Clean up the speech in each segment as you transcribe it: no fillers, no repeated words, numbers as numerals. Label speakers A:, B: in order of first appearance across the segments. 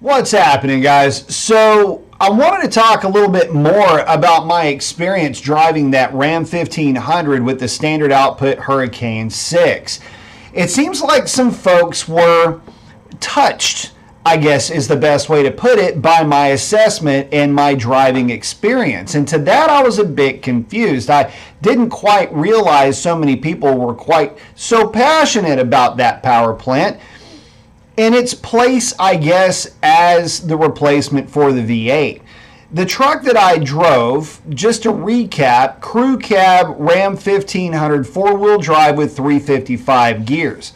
A: What's happening, guys? So I wanted to talk a little bit more about my experience driving that Ram 1500 with the standard output Hurricane 6. It seems like some folks were touched, I guess is the best way to put it, by my assessment and my driving experience. And to that, I was a bit confused. I didn't quite realize so many people were quite so passionate about that power plant in its place, I guess, as the replacement for the V8. The truck that I drove, just to recap, crew cab Ram 1500 four-wheel drive with 355 gears.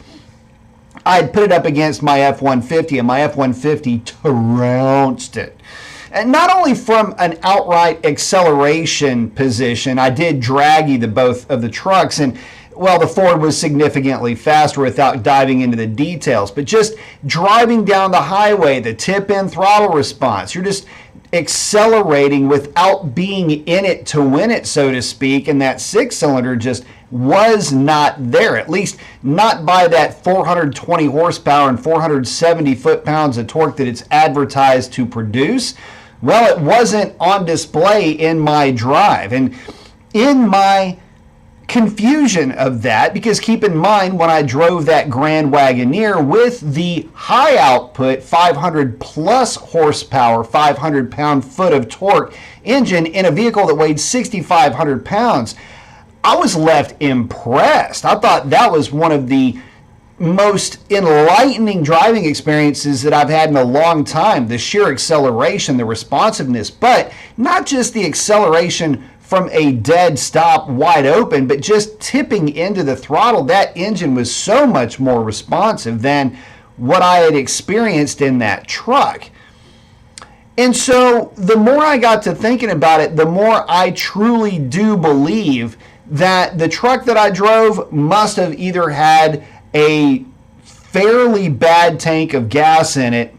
A: I had put it up against my F-150, and my F-150 trounced it. And not only from an outright acceleration position, I did draggy the both of the trucks, and well, the Ford was significantly faster without diving into the details, but just driving down the highway, the tip-in throttle response, you're just accelerating without being in it to win it, so to speak, and that six-cylinder just was not there, at least not by that 420 horsepower and 470 foot-pounds of torque that it's advertised to produce. Well, it wasn't on display in my drive, and in my confusion of that, because keep in mind when I drove that Grand Wagoneer with the high output 500 plus horsepower 500 pound-foot of torque engine in a vehicle that weighed 6,500 pounds, I was left impressed. I thought that was one of the most enlightening driving experiences that I've had in a long time. The sheer acceleration, the responsiveness, but not just the acceleration from a dead stop wide open, but just tipping into the throttle. That engine was so much more responsive than what I had experienced in that truck. And so the more I got to thinking about it, the more I truly do believe that the truck that I drove must have either had a fairly bad tank of gas in it,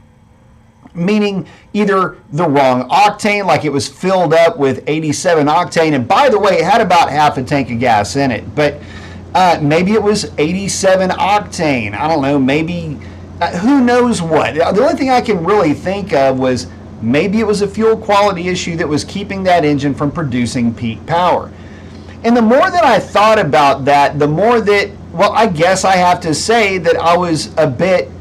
A: meaning either the wrong octane, like it was filled up with 87 octane, and by the way, it had about half a tank of gas in it, but maybe it was 87 octane. I don't know, maybe, who knows what. The only thing I can really think of was maybe it was a fuel quality issue that was keeping that engine from producing peak power. And the more that I thought about that, the more that, well, I guess I have to say that I was a bit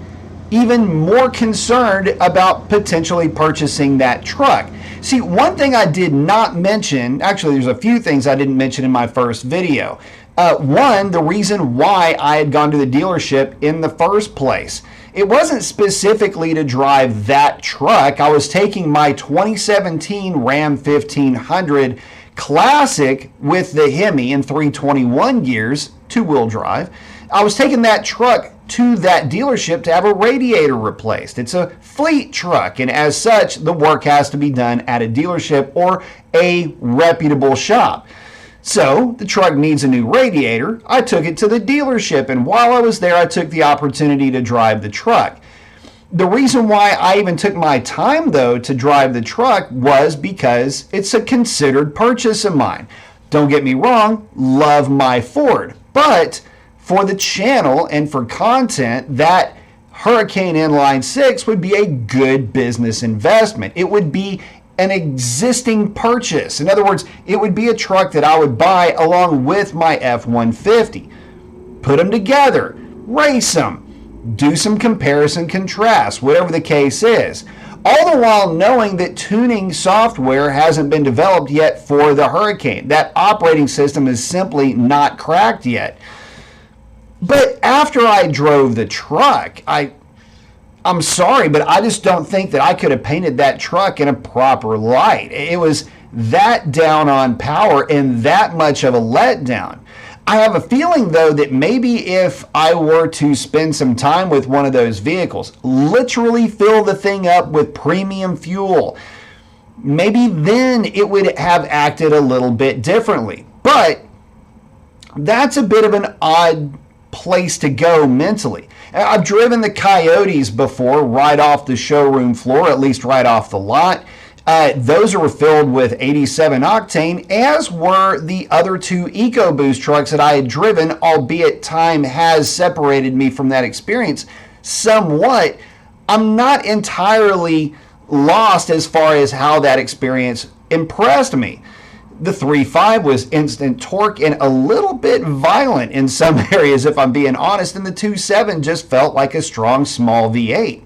A: even more concerned about potentially purchasing that truck. See, one thing I did not mention, actually there's a few things I didn't mention in my first video. One, the reason why I had gone to the dealership in the first place. It wasn't specifically to drive that truck. I was taking my 2017 Ram 1500 Classic with the Hemi in 321 gears, two-wheel drive. I was taking that truck to that dealership to have a radiator replaced. It's a fleet truck, and as such, the work has to be done at a dealership or a reputable shop. So the truck needs a new radiator. I took it to the dealership, and while I was there, I took the opportunity to drive the truck. The reason why I even took my time, though, to drive the truck was because it's a considered purchase of mine. Don't get me wrong, love my Ford, but for the channel and for content, that Hurricane Inline 6 would be a good business investment. It would be an existing purchase. In other words, it would be a truck that I would buy along with my F-150. Put them together, race them, do some comparison contrast, whatever the case is. All the while knowing that tuning software hasn't been developed yet for the Hurricane. That operating system is simply not cracked yet. But after I drove the truck, I'm sorry, but I just don't think that I could have painted that truck in a proper light. It was that down on power and that much of a letdown. I have a feeling, though, that maybe if I were to spend some time with one of those vehicles, literally fill the thing up with premium fuel, maybe then it would have acted a little bit differently. But that's a bit of an odd place to go mentally. I've driven the Coyotes before, right off the showroom floor, at least right off the lot. Those were filled with 87 octane, as were the other two EcoBoost trucks that I had driven, albeit time has separated me from that experience somewhat. I'm not entirely lost as far as how that experience impressed me. The 3.5 was instant torque and a little bit violent in some areas, if I'm being honest, and the 2.7 just felt like a strong small V8.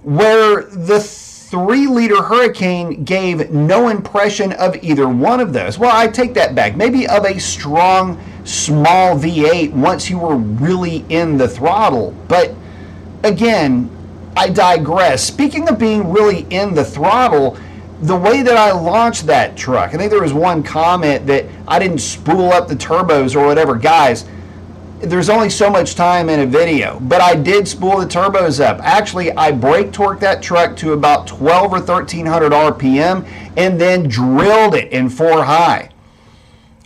A: Where the 3-liter Hurricane gave no impression of either one of those. Well, I take that back. Maybe of a strong small V8 once you were really in the throttle. But again, I digress. Speaking of being really in the throttle, the way that I launched that truck, I think there was one comment that I didn't spool up the turbos or whatever. Guys, there's only so much time in a video, but I did spool the turbos up. Actually, I brake torqued that truck to about 12 or 1300 RPM and then drilled it in 4 high.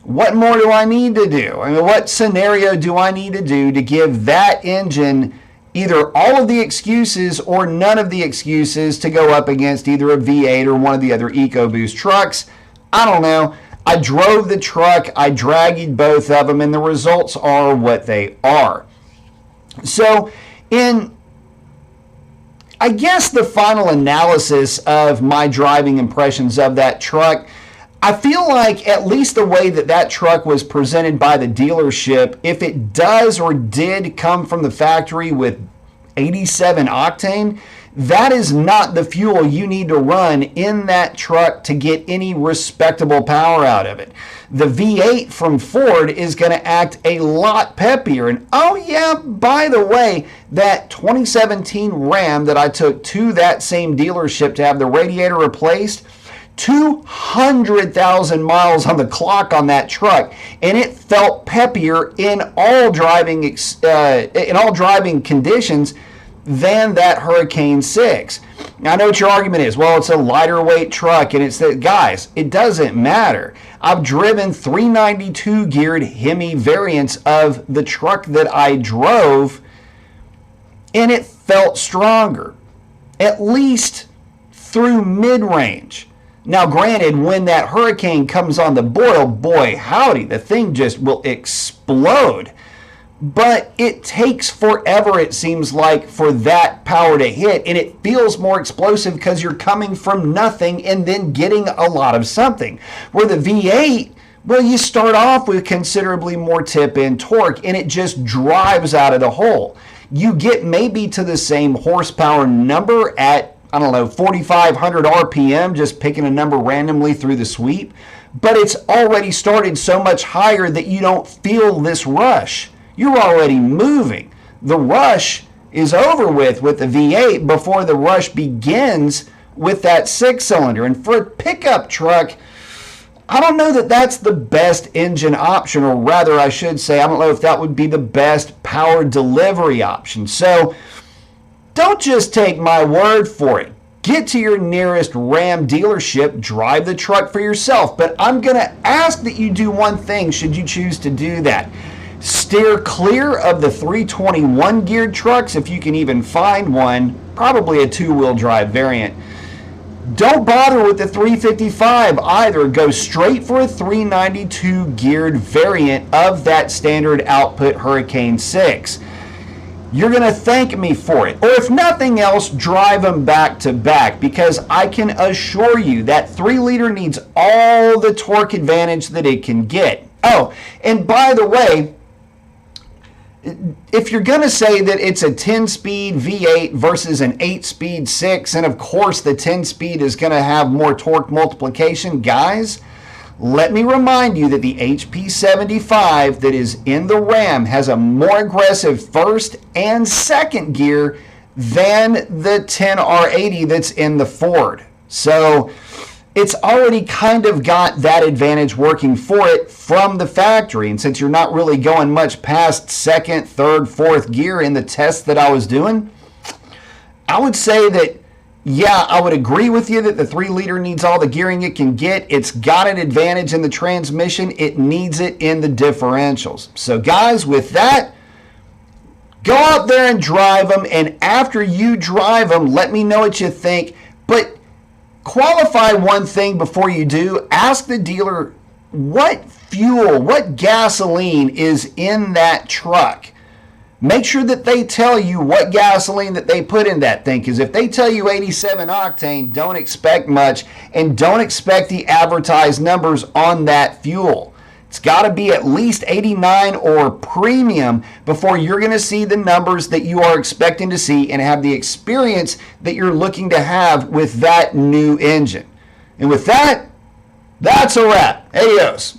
A: What more do I need to do? I mean, what scenario do I need to do to give that engine either all of the excuses or none of the excuses to go up against either a V8 or one of the other EcoBoost trucks? I don't know. I drove the truck, I dragged both of them, and the results are what they are. So in, I guess, the final analysis of my driving impressions of that truck, I feel like at least the way that that truck was presented by the dealership, if it does or did come from the factory with 87 octane, that is not the fuel you need to run in that truck to get any respectable power out of it. The V8 from Ford is going to act a lot peppier. And oh yeah, by the way, that 2017 Ram that I took to that same dealership to have the radiator replaced, 200,000 miles on the clock on that truck, and it felt peppier in all driving conditions than that Hurricane 6. Now, I know what your argument is. Well, it's a lighter weight truck, and it's that, guys, it doesn't matter. I've driven 392 geared Hemi variants of the truck that I drove, and it felt stronger, at least through mid-range. Now, granted, when that Hurricane comes on the board, oh boy, howdy, the thing just will explode. But it takes forever, it seems like, for that power to hit, and it feels more explosive because you're coming from nothing and then getting a lot of something. Where the V8, well, you start off with considerably more tip-in torque, and it just drives out of the hole. You get maybe to the same horsepower number at, I don't know, 4,500 RPM, just picking a number randomly through the sweep, but it's already started so much higher that you don't feel this rush. You're already moving. The rush is over with the V8 before the rush begins with that 6-cylinder. And for a pickup truck, I don't know that that's the best engine option, or rather I should say, I don't know if that would be the best power delivery option. So don't just take my word for it. Get to your nearest Ram dealership, drive the truck for yourself. But I'm going to ask that you do one thing should you choose to do that. Steer clear of the 321 geared trucks if you can even find one, probably a 2-wheel drive variant. Don't bother with the 355 either. Go straight for a 392 geared variant of that standard output Hurricane 6. You're going to thank me for it. Or if nothing else, drive them back to back, because I can assure you that 3-liter needs all the torque advantage that it can get. Oh, and by the way, if you're going to say that it's a 10-speed V8 versus an 8-speed 6, and of course the 10-speed is going to have more torque multiplication, guys, let me remind you that the HP75 that is in the Ram has a more aggressive first and second gear than the 10R80 that's in the Ford. So it's already kind of got that advantage working for it from the factory. And since you're not really going much past second, third, fourth gear in the tests that I was doing, I would say that, yeah, I would agree with you that the 3-liter needs all the gearing it can get. It's got an advantage in the transmission. It needs it in the differentials. So guys, with that, go out there and drive them. And after you drive them, let me know what you think. But qualify one thing before you do. Ask the dealer what fuel, what gasoline is in that truck make sure that they tell you what gasoline that they put in that thing. Because if they tell you 87 octane, don't expect much, and don't expect the advertised numbers on that fuel. It's got to be at least 89 or premium before you're going to see the numbers that you are expecting to see and have the experience that you're looking to have with that new engine. And with that, that's a wrap. Adios.